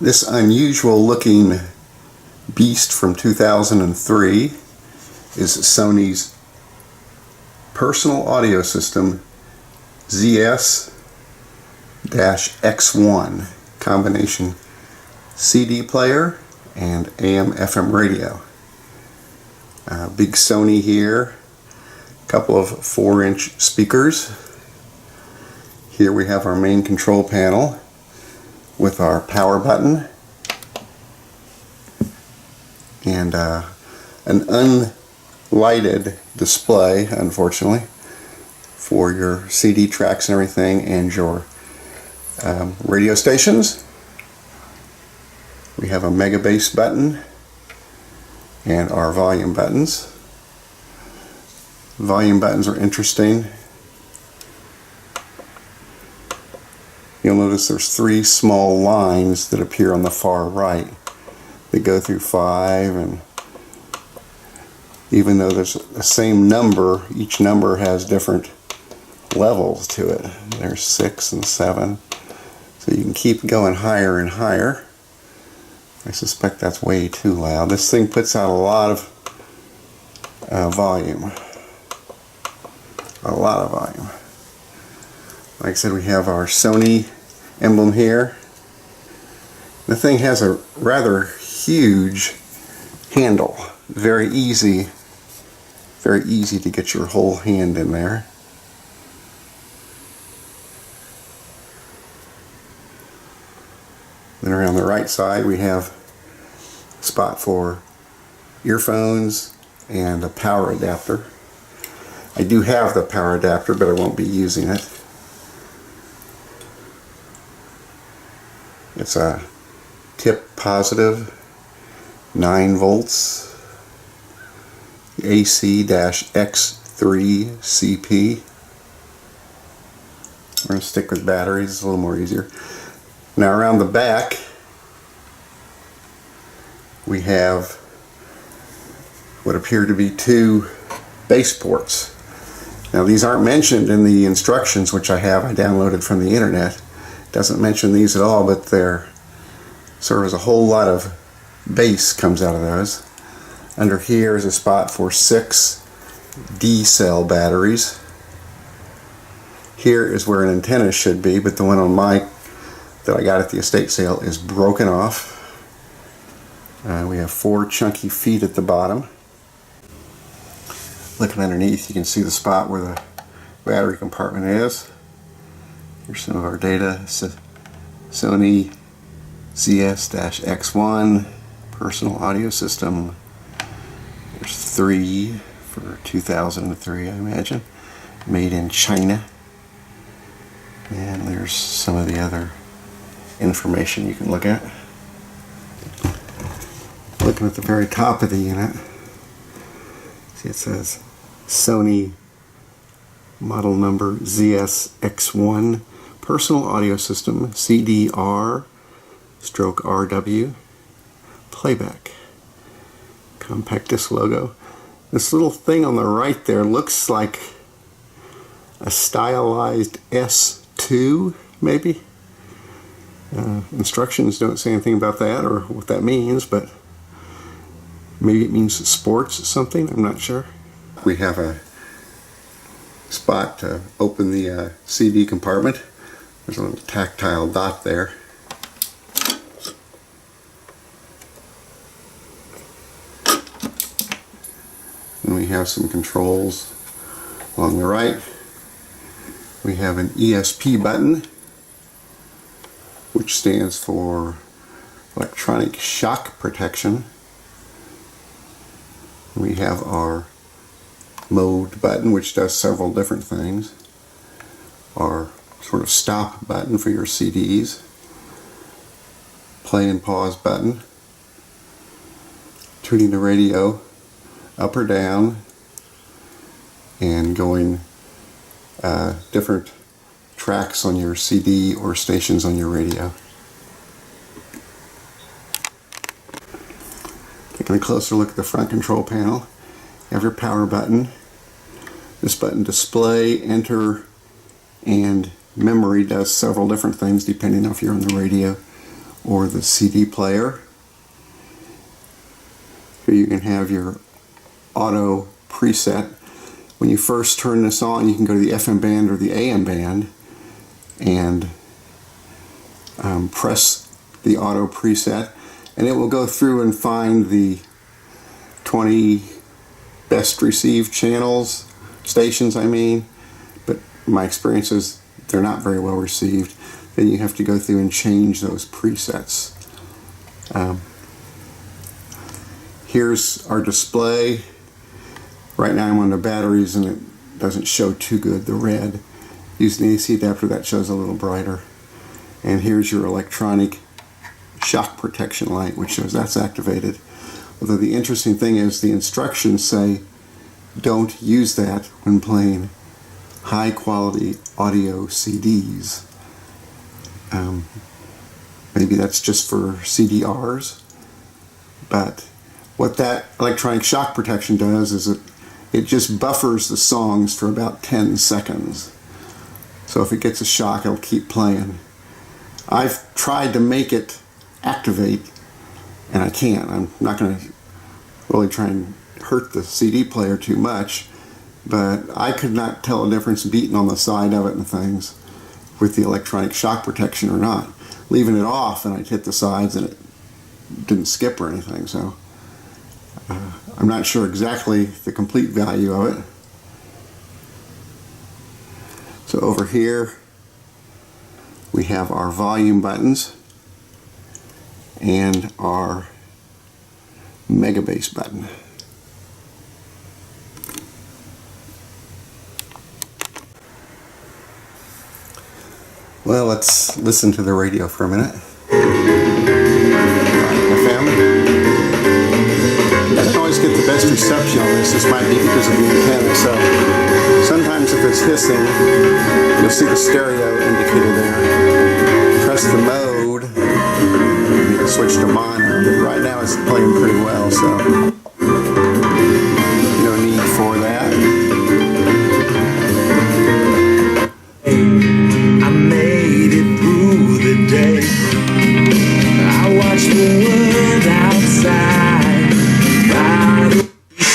This unusual looking beast from 2003 is Sony's personal audio system ZS-X1 combination CD player and AM/FM radio. Big Sony here, a couple of 4-inch speakers. Here we have our main control panel with our power button and an unlighted display, unfortunately, for your CD tracks and everything, and your radio stations. We have a mega bass button and our volume buttons. Volume buttons are interesting. You'll notice there's 3 small lines that appear on the far right that go through 5, and even though there's the same number, each number has different levels to it. There's 6 and 7, so you can keep going higher and higher. I suspect that's way too loud. This thing puts out a lot of volume. A lot of volume. Like I said, we have our Sony emblem here. The thing has a rather huge handle. Very easy to get your whole hand in there. Then around the right side we have a spot for earphones and a power adapter. I do have the power adapter, but I won't be using it. It's a tip positive 9 volts AC-X3 CP. We're going to stick with batteries, it's a little more easier. Now around the back we have what appear to be 2 bass ports. Now these aren't mentioned in the instructions, which I downloaded from the internet. It doesn't mention these at all, but they're sort of a whole lot of bass comes out of those. Under here is a spot for 6 D-cell batteries. Here is where an antenna should be, but the one on that I got at the estate sale is broken off. We have 4 chunky feet at the bottom. Looking underneath, you can see the spot where the battery compartment is. Here's some of our data. Sony ZS-X1 personal audio system. There's 3 for 2003, I imagine. Made in China. And there's some of the other information you can look at. Looking at the very top of the unit, see it says Sony model number ZS-X1 personal audio system CDR/RW playback. Compact disc logo. This little thing on the right there looks like a stylized S2 maybe. Instructions don't say anything about that or what that means, but maybe it means sports something, I'm not sure. We have a spot to open the CD compartment. There's a little tactile dot there. And we have some controls along the right. We have an ESP button, which stands for electronic shock protection. We have our mode button, which does several different things. Our sort of stop button for your CDs. Play and pause button. Tuning the radio up or down, and going different tracks on your CD or stations on your radio. Taking a closer look at the front control panel, you have your power button. This button, display, enter, and memory, does several different things depending on if you're on the radio or the CD player. Here you can have your auto preset. When you first turn this on, you can go to the FM band or the AM band and press the auto preset, and it will go through and find the 20 best received channels, stations I mean, but my experience is they're not very well received. Then you have to go through and change those presets. Here's our display. Right now I'm on the batteries and it doesn't show too good, the red. Using the AC adapter, that shows a little brighter. And here's your electronic shock protection light, which shows that's activated. Although the interesting thing is the instructions say don't use that when playing high quality audio CDs. Maybe that's just for CDRs, but what that electronic shock protection does is it just buffers the songs for about 10 seconds. So if it gets a shock, it'll keep playing. I've tried to make it activate, and I can't. I'm not going to really try and hurt the CD player too much, but I could not tell the difference beating on the side of it and things with the electronic shock protection or not. Leaving it off and I'd hit the sides and it didn't skip or anything, so I'm not sure exactly the complete value of it. So over here we have our volume buttons and our mega bass button. Well, let's listen to the radio for a minute. FM. I don't always get the best reception on this. This might be because of the antenna. So sometimes if it's hissing, you'll see the stereo indicator there. Press the mode, you can switch to mono. But right now it's playing pretty well, so no need for that.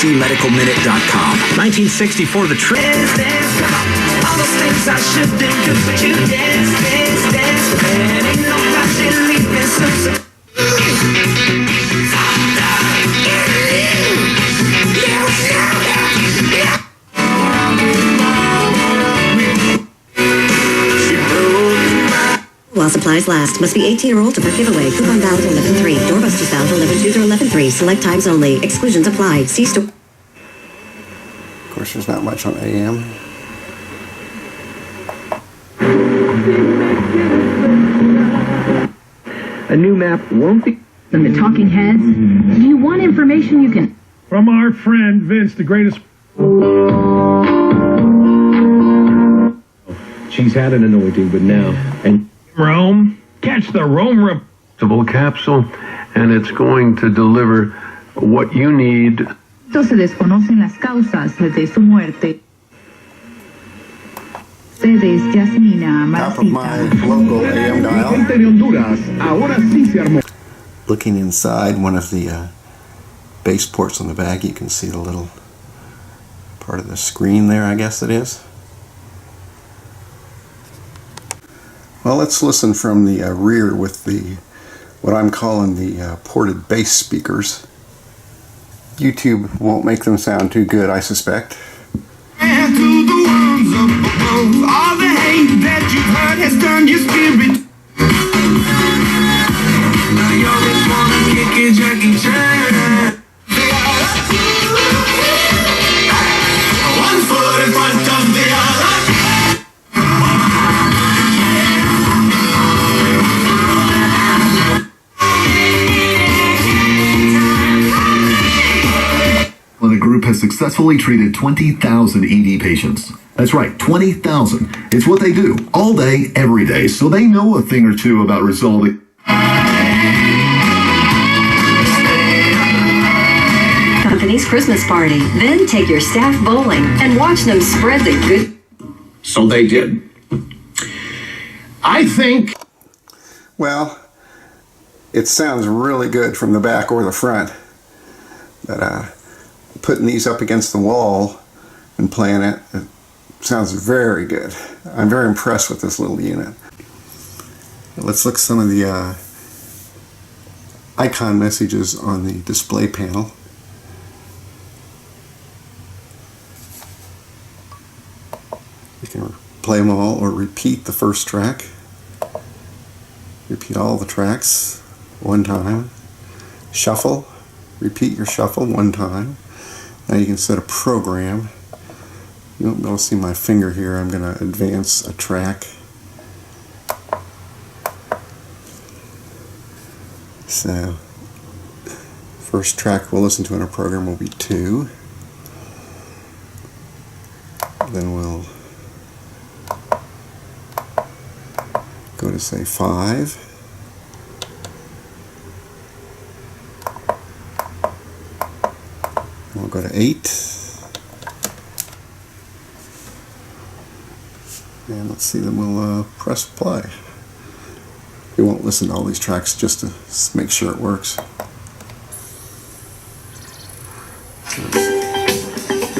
medicalminute.com. 1964, the trip. All those things I shouldn't do, but you dance. And ain't nobody leaving so. While supplies last. Must be 18 or older per giveaway. Coupon valid 11/3. Doorbusters valid 11/2 through 11/3. Select times only. Exclusions apply. See store. Of course, there's not much on AM. A new map won't be... From the talking heads. Do you want information you can... From our friend Vince, the greatest... She's had an anointing, but now... And Rome, catch the Rome capsule, and it's going to deliver what you need. Se desconocen las causas de su muerte. Ustedes, Yasmina, Top of my local AM dial. de Honduras, ahora sí se armó. Looking inside one of the base ports on the back, you can see the little part of the screen there, I guess it is. Well, let's listen from the rear with the what I'm calling the ported bass speakers. YouTube won't make them sound too good, I suspect. And to the ones up above, all the hate that you've heard has turned your spirit. Now you always wanna kick it, Jackie Chan. One foot in front of the other. The group has successfully treated 20,000 ED patients. That's right, 20,000. It's what they do, all day, every day, so they know a thing or two about resolving. Company's Christmas party. Then take your staff bowling and watch them spread the good... So they did. I think... Well, it sounds really good from the back or the front. But putting these up against the wall and playing it, it sounds very good. I'm very impressed with this little unit. Let's look at some of the icon messages on the display panel. You can play them all or repeat the first track. Repeat all the tracks one time. Shuffle. Repeat your shuffle one time. Now you can set a program. You won't be able to see my finger here. I'm going to advance a track. So, first track we'll listen to in a program will be 2. Then we'll go to say 5. We'll go to 8. And let's see, then we'll press play. We won't listen to all these tracks just to make sure it works.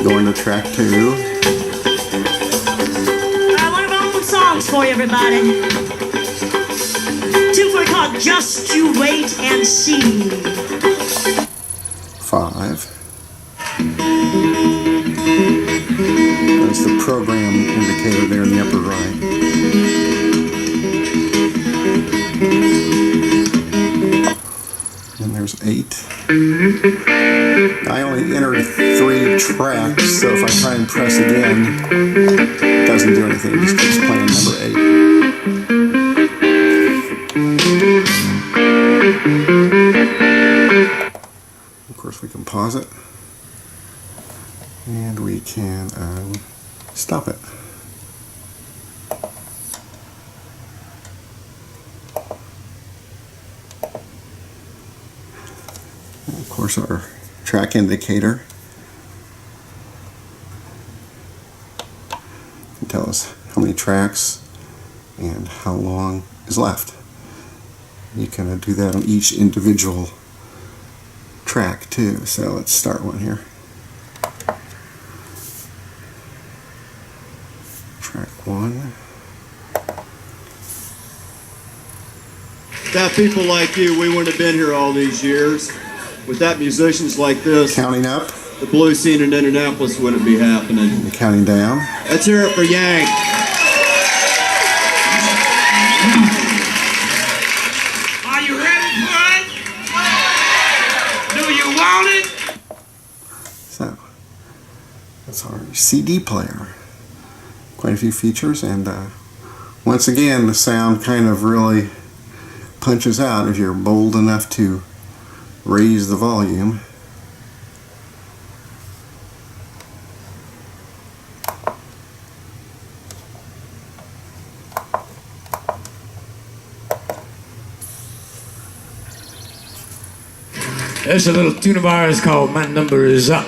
Going to track 2. One of our own songs for you, everybody. 2 for a called Just You Wait and See. 5. There's the program indicator there in the upper right. And there's 8. I only entered 3 tracks, so if I try and press again, it doesn't do anything. It just keeps playing number 8. Of course, we can pause it. And we can stop it. And of course, our track indicator can tell us how many tracks and how long is left. You can do that on each individual track too. So let's start one here. Track 1. Without people like you, we wouldn't have been here all these years. Without musicians like this, Counting up. the blues scene in Indianapolis wouldn't be happening. And counting down. Let's hear it for Yank. Are you ready for it? Do you want it? So, that's our CD player. Quite a few features, and once again, the sound kind of really punches out if you're bold enough to raise the volume. There's a little tune of ours called My Number Is Up.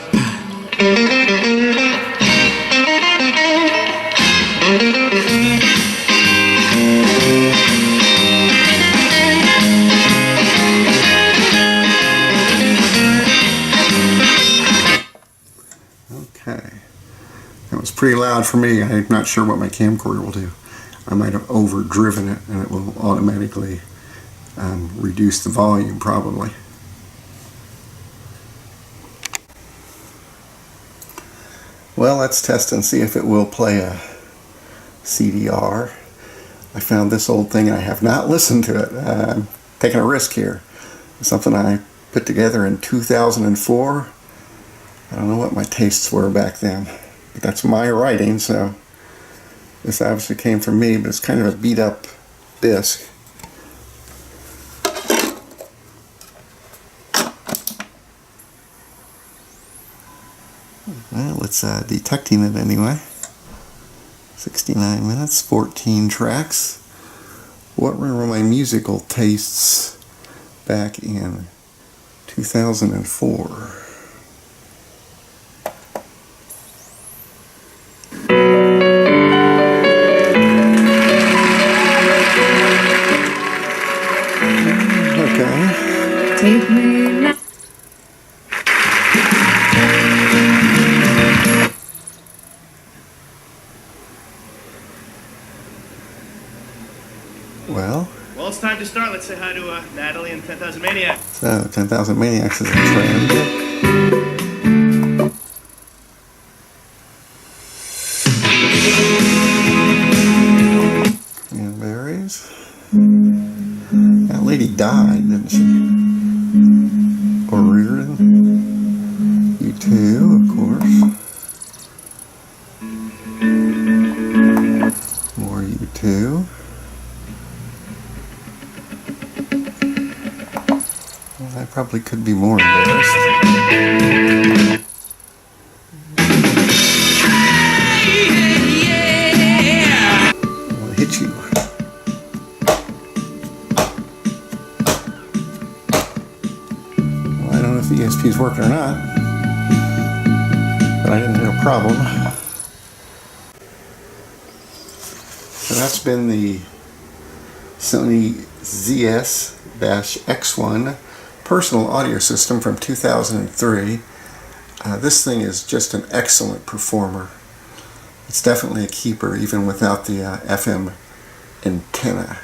Okay, that was pretty loud for me. I'm not sure what my camcorder will do. I might have overdriven it and it will automatically reduce the volume probably. Well, let's test and see if it will play a CDR. I found this old thing and I have not listened to it. I'm taking a risk here. It's something I put together in 2004. I don't know what my tastes were back then, but that's my writing, so this obviously came from me, but it's kind of a beat up disc. Well, it's detecting it anyway. 69 minutes, 14 tracks. What were my musical tastes back in 2004? Okay. Take me now. Well, it's time to start. Let's say hi to Natalie and 10,000 Maniacs. So 10,000 Maniacs is a trend. Cranberries. That lady died, didn't she? Or Reardon. U2, of course. More U2. I probably could be more embarrassed. I'll hit you. Well, I don't know if the ESP is working or not, but I didn't have a problem. So that's been the Sony ZS-X1 personal audio system from 2003. This thing is just an excellent performer. It's definitely a keeper even without the FM antenna.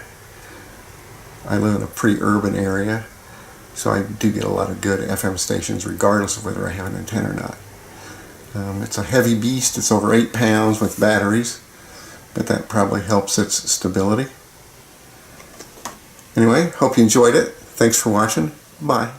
I live in a pretty urban area, so I do get a lot of good FM stations regardless of whether I have an antenna or not. It's a heavy beast. It's over 8 pounds with batteries, but that probably helps its stability. Anyway, hope you enjoyed it. Thanks for watching. Bye.